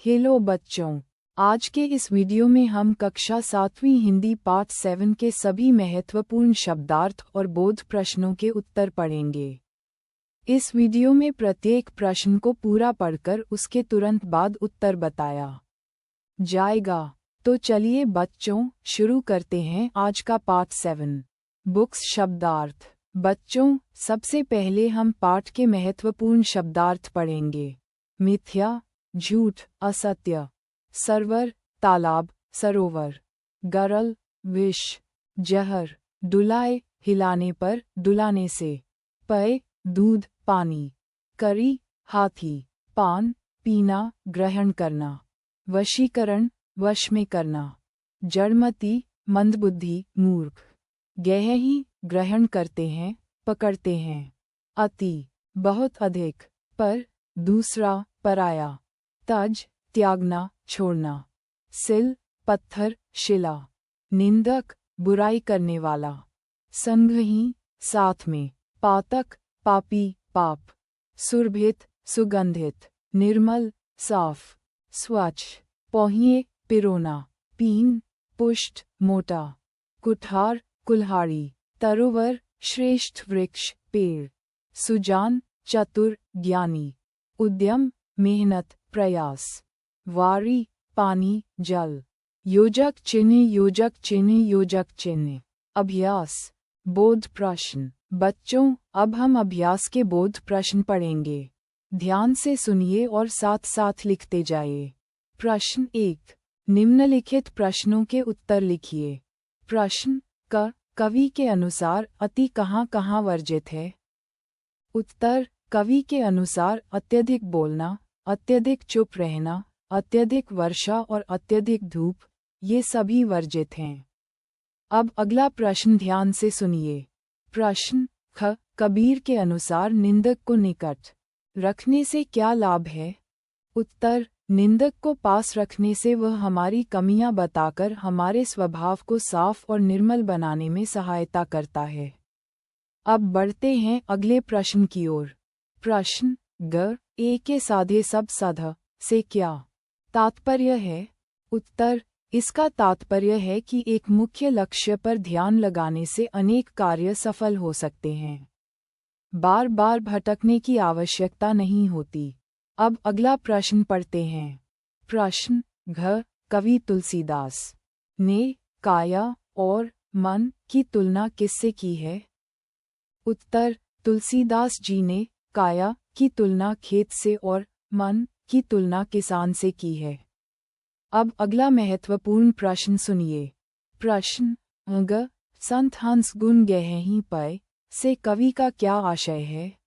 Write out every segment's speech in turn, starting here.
Hello बच्चों, आज के इस वीडियो में हम कक्षा 7वीं हिंदी पाठ 7 के सभी महत्वपूर्ण शब्दार्थ और बोध प्रश्नों के उत्तर पढ़ेंगे। इस वीडियो में प्रत्येक प्रश्न को पूरा पढ़कर उसके तुरंत बाद उत्तर बताया जाएगा। तो चलिए बच्चों, शुरू करते हैं आज का पाठ 7 बुक्स शब्दार्थ। बच्चों, सबसे पहले हम पाठ के महत्वपूर्ण शब्दार्थ पढ़ेंगे। मिथ्या, झूठ, असत्य। सरवर, तालाब, सरोवर। गरल, विष। जहर, डुलाए, हिलाने पर, डुलाने से। पेय, दूध, पानी। करी, हाथी। पान, पीना, ग्रहण करना। वशीकरण, वश में करना। जड़मती, मंदबुद्धि, मूर्ख। गहरी, ग्रहण करते हैं, पकड़ते हैं। अति, बहुत अधिक। पर, दूसरा, पराया। तज, त्यागना, छोड़ना। सिल, पत्थर, शिला। निंदक, बुराई करने वाला। संगही, साथ में। पातक, पापी, पाप। सुरभित, सुगंधित। निर्मल, साफ। स्वच्छ, पौहिए, पिरोना। पीन, पुष्ट, मोटा। कुठार, कुल्हाड़ी। तरोवर, श्रेष्ठ वृक्ष, पेड़। सुजान, चतुर, ज्ञानी। उद्यम, मेहनत, प्रयास। वारी, पानी, जल। योजक चिन्ह, योजक चिन्ह, योजक चिन्ह। अभ्यास, बोध प्रश्न। बच्चों, अब हम अभ्यास के बोध प्रश्न पढ़ेंगे। ध्यान से सुनिए और साथ साथ लिखते जाइए। प्रश्न 1, निम्नलिखित प्रश्नों के उत्तर लिखिए। प्रश्न क, कवि के अनुसार अति कहाँ कहाँ वर्जित है? उत्तर, कवि के अनुसार अत्यधिक बोलना, अत्यधिक चुप रहना, अत्यधिक वर्षा और अत्यधिक धूप, ये सभी वर्जित हैं। अब अगला प्रश्न ध्यान से सुनिए। प्रश्न ख, कबीर के अनुसार निंदक को निकट रखने से क्या लाभ है? उत्तर, निंदक को पास रखने से वह हमारी कमियां बताकर हमारे स्वभाव को साफ और निर्मल बनाने में सहायता करता है। अब बढ़ते हैं अगले प्रश्न की ओर। प्रश्न ग, ए के साधे सब सध से क्या तात्पर्य है? उत्तर, इसका तात्पर्य है कि एक मुख्य लक्ष्य पर ध्यान लगाने से अनेक कार्य सफल हो सकते हैं। बार बार भटकने की आवश्यकता नहीं होती। अब अगला प्रश्न पढ़ते हैं। प्रश्न घ, कवि तुलसीदास ने काया और मन की तुलना किससे की है? उत्तर, तुलसीदास जी ने काया की तुलना खेत से और मन की तुलना किसान से की है। अब अगला महत्वपूर्ण प्रश्न सुनिए। प्रश्न ग, संत हंस गुण गहहि पय से कवि का क्या आशय है?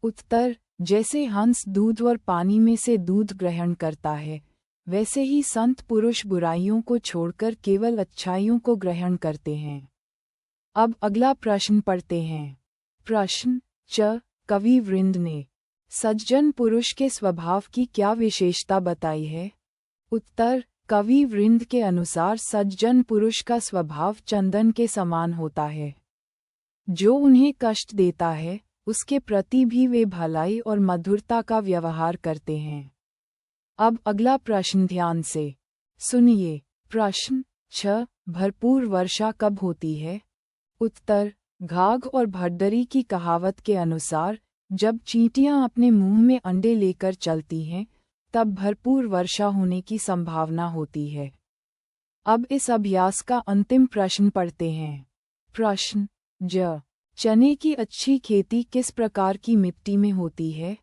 उत्तर, जैसे हंस दूध और पानी में से दूध ग्रहण करता है, वैसे ही संत पुरुष बुराइयों को छोड़कर केवल अच्छाइयों को ग्रहण करते हैं। अब अगला प्रश्न पढ़ते हैं। प्रश्न च, कवि वृंद ने सज्जन पुरुष के स्वभाव की क्या विशेषता बताई है? उत्तर, कवि वृंद के अनुसार सज्जन पुरुष का स्वभाव चंदन के समान होता है। जो उन्हें कष्ट देता है, उसके प्रति भी वे भलाई और मधुरता का व्यवहार करते हैं। अब अगला प्रश्न ध्यान से सुनिए। प्रश्न छ, भरपूर वर्षा कब होती है? उत्तर, घाघ और भदरी की कहावत के अनुसार जब चींटियां अपने मुंह में अंडे लेकर चलती हैं, तब भरपूर वर्षा होने की संभावना होती है। अब इस अभ्यास का अंतिम प्रश्न पढ़ते हैं। प्रश्न ज, चने की अच्छी खेती किस प्रकार की मिट्टी में होती है?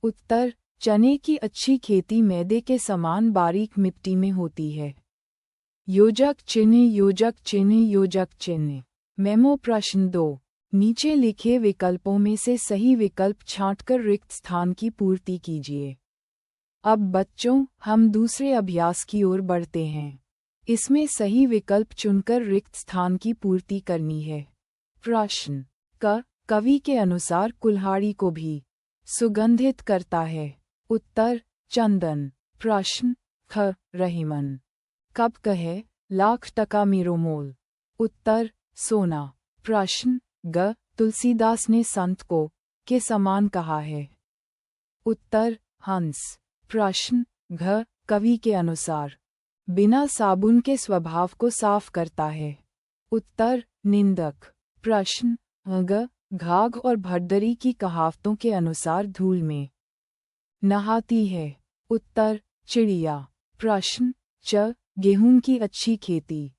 उत्तर, चने की अच्छी खेती मैदे के समान बारीक मिट्टी में होती है। योजक चिन्ह, योजक चिन्ह, योजक चिन्ह। मेमो प्रश्न 2, नीचे लिखे विकल्पों में से सही विकल्प छांटकर रिक्त स्थान की पूर्ति कीजिए। अब बच्चों, हम दूसरे अभ्यास की ओर बढ़ते हैं। इसमें सही विकल्प चुनकर रिक्त स्थान की पूर्ति करनी है। प्रश्न क, कवि के अनुसार कुल्हाड़ी को भी सुगंधित करता है। उत्तर, चंदन। प्रश्न ख, रहीमन कब कहे लाख टका मेरो मोल? उत्तर, सोना। प्रश्न ग, तुलसीदास ने संत को के समान कहा है? उत्तर, हंस। प्रश्न घ कवि के अनुसार बिना साबुन के स्वभाव को साफ करता है। उत्तर निंदक। प्रश्न ग घाघ और भड्डरी की कहावतों के अनुसार धूल में नहाती है। उत्तर चिड़िया। प्रश्न च गेहूं की अच्छी खेती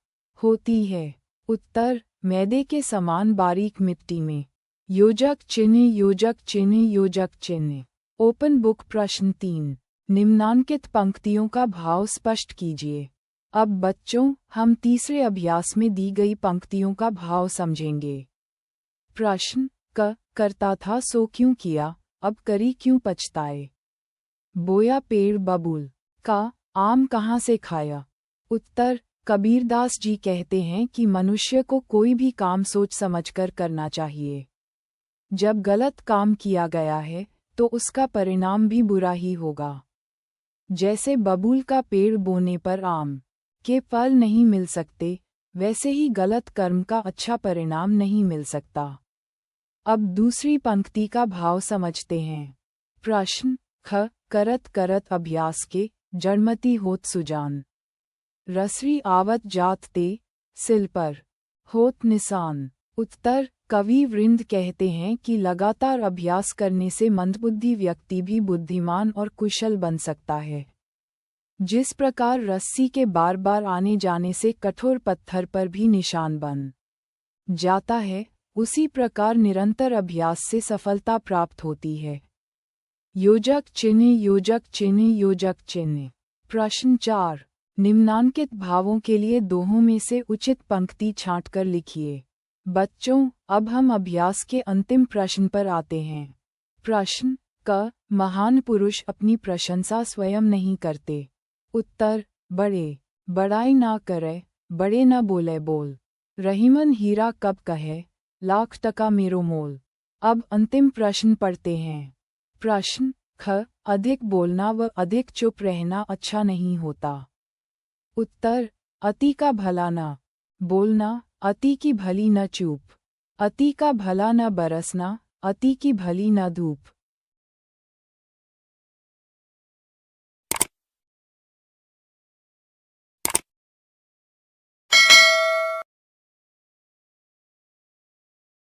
होती है। उत्तर मैदे के समान बारीक मिट्टी में। योजक चिन्ह योजक चिन्ह योजक चिन्ह। Open book. प्रश्न 3 निम्नांकित पंक्तियों का भाव स्पष्ट कीजिए। अब बच्चों हम तीसरे अभ्यास में दी गई पंक्तियों का भाव समझेंगे। प्रश्न क करता था सो क्यों किया, अब करी क्यों पछताए। बोया पेड़ बबूल। का आम कहाँ से खाया। उत्तर कबीरदास जी कहते हैं कि मनुष्य को कोई भी काम सोच समझकर करना चाहिए। जब गलत काम किया गया है तो उसका परिणाम भी बुरा ही होगा। जैसे बबूल का पेड़ बोने पर आम के फल नहीं मिल सकते, वैसे ही गलत कर्म का अच्छा परिणाम नहीं मिल सकता। अब दूसरी पंक्ति का भाव समझते हैं। प्रश्न ख करत करत अभ्यास के जड़मती होत सुजान। रसरी आवत जात ते सिल पर होत निशान। उत्तर कवि वृंद कहते हैं कि लगातार अभ्यास करने से मंदबुद्धि व्यक्ति भी बुद्धिमान और कुशल बन सकता है। जिस प्रकार रस्सी के बार बार आने जाने से कठोर पत्थर पर भी निशान बन जाता है, उसी प्रकार निरंतर अभ्यास से सफलता प्राप्त होती है। योजक चिन्ह योजक चिन्ह योजक चिन्ह। प्रश्न 4 निम्नांकित भावों के लिए दोहों में से उचित पंक्ति छांटकर लिखिए। बच्चों अब हम अभ्यास के अंतिम प्रश्न पर आते हैं। प्रश्न क महान पुरुष अपनी प्रशंसा स्वयं नहीं करते। उत्तर बड़े बड़ाई ना करे, बड़े न बोले बोल। रहीमन हीरा कब कहे, लाख टका मेरो मोल। अब अंतिम प्रश्न पढ़ते हैं। प्रश्न ख अधिक बोलना व अधिक चुप रहना अच्छा नहीं होता। उत्तर अति का भला न बोलना, अति की भली न चूप। अति का भला न बरसना, अति की भली न धूप।